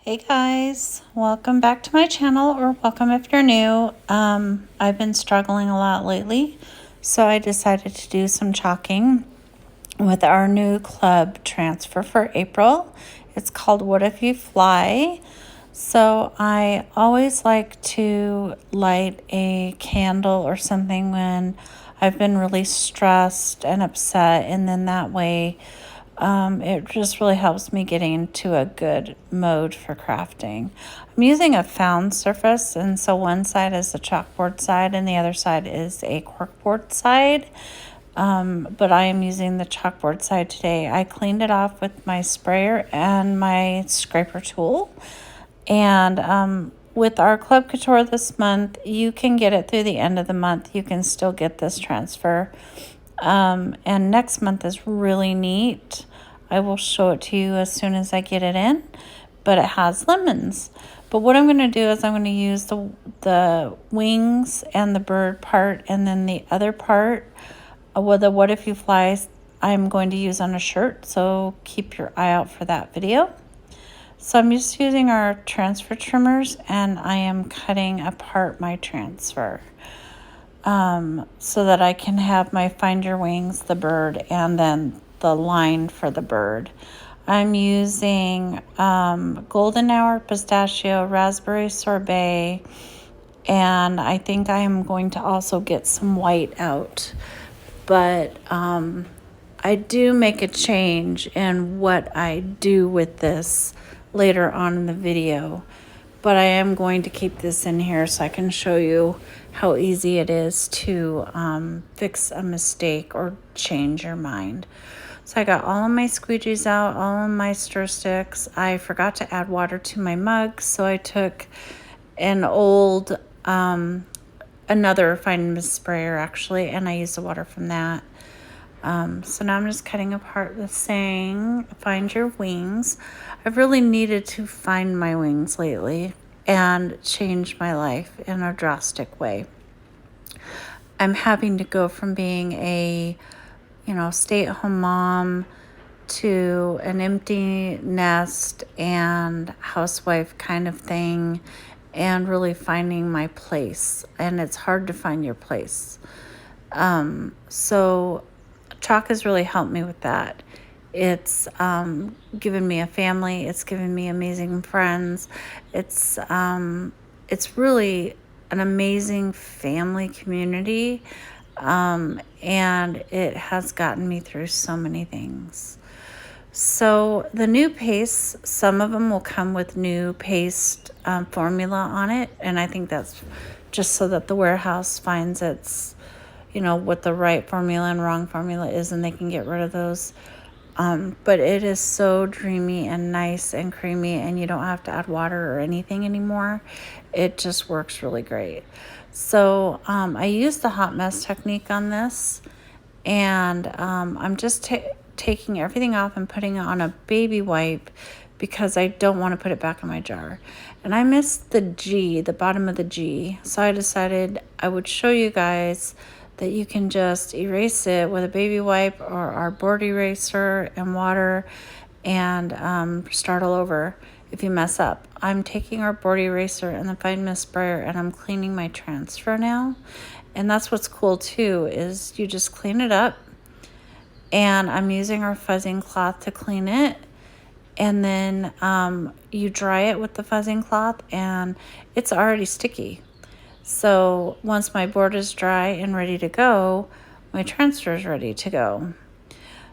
Hey guys, welcome back to my channel, or welcome if you're new. I've been struggling a lot lately, so I decided to do some chalking with our new club transfer for April. It's called What If You Fly? So I always like to light a candle or something when I've been really stressed and upset, and then that way it just really helps me get into a good mode for crafting. I'm using a found surface, and so one side is the chalkboard side and the other side is a corkboard side. But I am using the chalkboard side today. I cleaned it off with my sprayer and my scraper tool. And with our Club Couture this month, you can get it through the end of the month. You can still get this transfer. And next month is really neat. I will show it to you as soon as I get it in, but it has lemons. But what I'm going to do is I'm going to use the wings and the bird part, and then the other part with the What If You Fly, I'm going to use on a shirt, so keep your eye out for that video. So I'm just using our transfer trimmers, and I am cutting apart my transfer so that I can have my Find Your Wings, the bird, and then the line for the bird. I'm using golden hour, pistachio, raspberry sorbet, and I think I am going to also get some white out. But I do make a change in what I do with this later on in the video. But I am going to keep this in here so I can show you how easy it is to fix a mistake or change your mind. So I got all of my squeegees out, all of my stir sticks. I forgot to add water to my mug, so I took an old, another Find Mist sprayer actually, and I used the water from that. So now I'm just cutting apart the saying, Find Your Wings. I've really needed to find my wings lately and change my life in a drastic way. I'm having to go from being a, stay-at-home mom to an empty nest and housewife kind of thing, and really finding my place. And it's hard to find your place. So chalk has really helped me with that. It's given me a family. It's given me amazing friends. It's really an amazing family community, and it has gotten me through so many things. So the new paste, some of them will come with new paste formula on it, and I think that's just so that the warehouse finds its what the right formula and wrong formula is, and they can get rid of those. But it is so dreamy and nice and creamy, and you don't have to add water or anything anymore. It just works really great. So I use the hot mess technique on this, and I'm just taking everything off and putting it on a baby wipe because I don't want to put it back in my jar. And I missed the G, the bottom of the G, so I decided I would show you guys that you can just erase it with a baby wipe or our board eraser and water, and start all over if you mess up. I'm taking our board eraser and the Find Mist sprayer, and I'm cleaning my transfer now. And that's what's cool too, is you just clean it up, and I'm using our fuzzing cloth to clean it. And then you dry it with the fuzzing cloth, and it's already sticky. So once my board is dry and ready to go, my transfer is ready to go.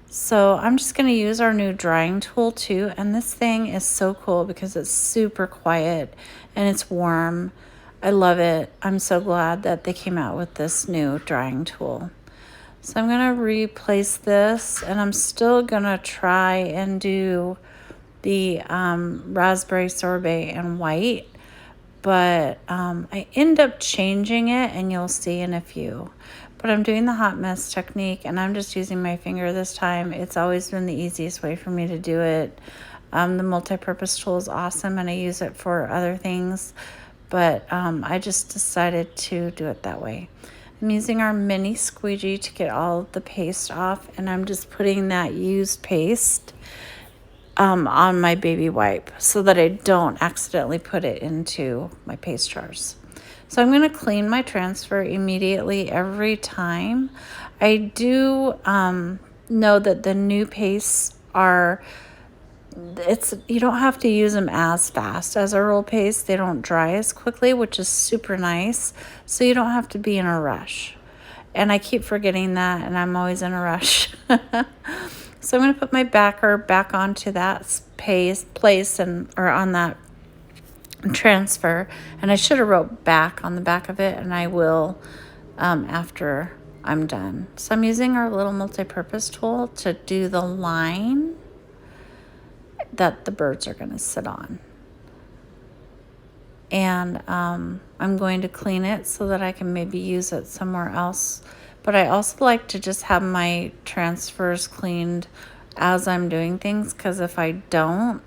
So I'm just going to use our new drying tool too. And this thing is so cool because it's super quiet and it's warm. I love it. I'm so glad that they came out with this new drying tool. So I'm going to replace this, and I'm still going to try and do the raspberry sorbet and white. But I end up changing it, and you'll see in a few. But I'm doing the hot mess technique, and I'm just using my finger this time. It's always been the easiest way for me to do it. The multi-purpose tool is awesome, and I use it for other things. But I just decided to do it that way. I'm using our mini squeegee to get all of the paste off, and I'm just putting that used paste on my baby wipe so that I don't accidentally put it into my paste jars. So I'm going to clean my transfer immediately every time. I do know that the new pastes are, you don't have to use them as fast as a roll paste. They don't dry as quickly, which is super nice. So you don't have to be in a rush. And I keep forgetting that, and I'm always in a rush. So I'm going to put my backer back onto that place or on that transfer. And I should have wrote back on the back of it, and I will after I'm done. So I'm using our little multi-purpose tool to do the line that the birds are going to sit on. And I'm going to clean it so that I can maybe use it somewhere else. But I also like to just have my transfers cleaned as I'm doing things, because if I don't,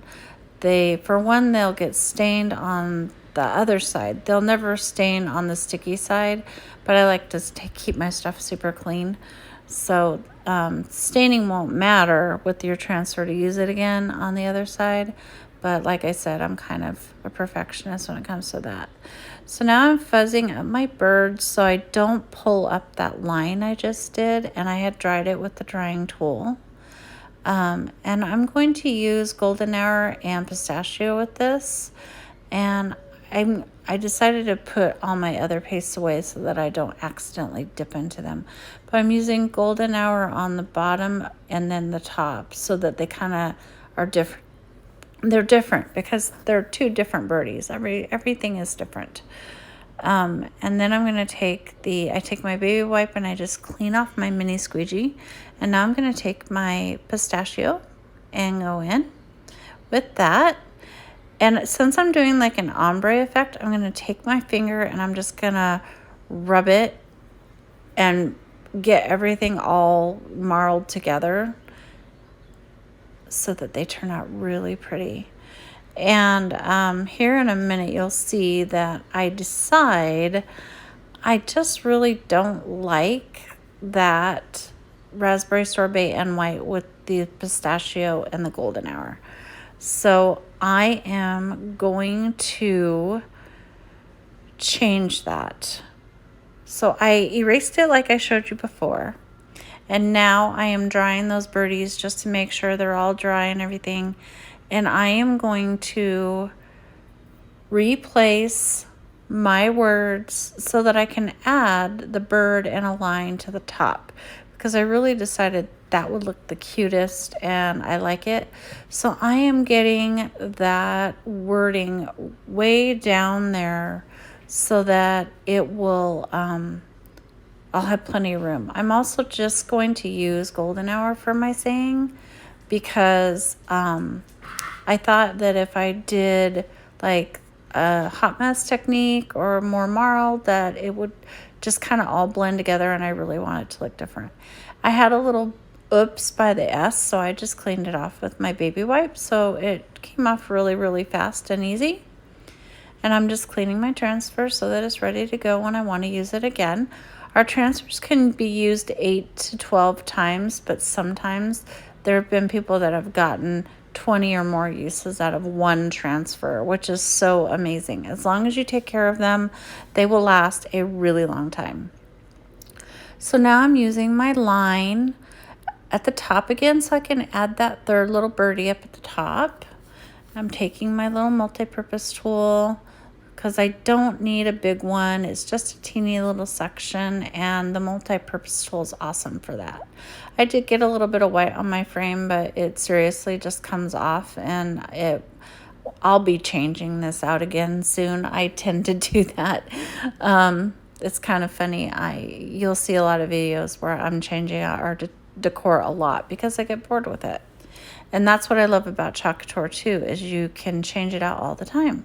for one, they'll get stained on the other side. They'll never stain on the sticky side, but I like to keep my stuff super clean. So staining won't matter with your transfer to use it again on the other side. But like I said, I'm kind of a perfectionist when it comes to that. So now I'm fuzzing up my birds so I don't pull up that line I just did. And I had dried it with the drying tool. And I'm going to use golden hour and pistachio with this. And I decided to put all my other pastes away so that I don't accidentally dip into them. But I'm using golden hour on the bottom and then the top so that they kind of are different. They're different because they're two different birdies. Everything is different. And then I'm going to I take my baby wipe and I just clean off my mini squeegee. And now I'm going to take my pistachio and go in with that. And since I'm doing like an ombre effect, I'm going to take my finger and I'm just going to rub it and get everything all marled together so that they turn out really pretty. And here in a minute, you'll see that I decide I just really don't like that raspberry sorbet and white with the pistachio and the golden hour. So I am going to change that. So I erased it like I showed you before. And now I am drying those birdies just to make sure they're all dry and everything. And I am going to replace my words so that I can add the bird and a line to the top, because I really decided that would look the cutest and I like it. So I am getting that wording way down there so that it will, I'll have plenty of room. I'm also just going to use golden hour for my saying because I thought that if I did like a hot mess technique or more marled, that it would just kind of all blend together, and I really want it to look different. I had a little oops by the S, so I just cleaned it off with my baby wipe, so it came off really, really fast and easy. And I'm just cleaning my transfer so that it's ready to go when I want to use it again. Our transfers can be used 8 to 12 times, but sometimes there have been people that have gotten 20 or more uses out of one transfer, which is so amazing. As long as you take care of them, they will last a really long time. So now I'm using my line at the top again so I can add that third little birdie up at the top. I'm taking my little multi-purpose tool because I don't need a big one. It's just a teeny little section, and the multi-purpose tool is awesome for that. I did get a little bit of white on my frame, but it seriously just comes off, and I'll be changing this out again soon. I tend to do that. It's kind of funny. You'll see a lot of videos where I'm changing out our decor a lot because I get bored with it. And that's what I love about Chalk Couture too, is you can change it out all the time.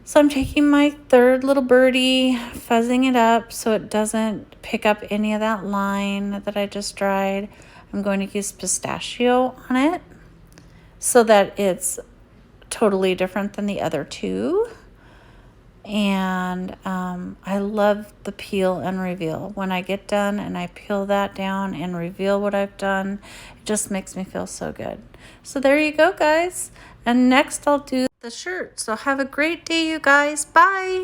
So I'm taking my third little birdie, fuzzing it up so it doesn't pick up any of that line that I just dried. I'm going to use pistachio on it so that it's totally different than the other two. And I love the peel and reveal. When I get done and I peel that down and reveal what I've done, it just makes me feel so good. So there you go, guys. And next I'll do the shirt. So have a great day, you guys. Bye.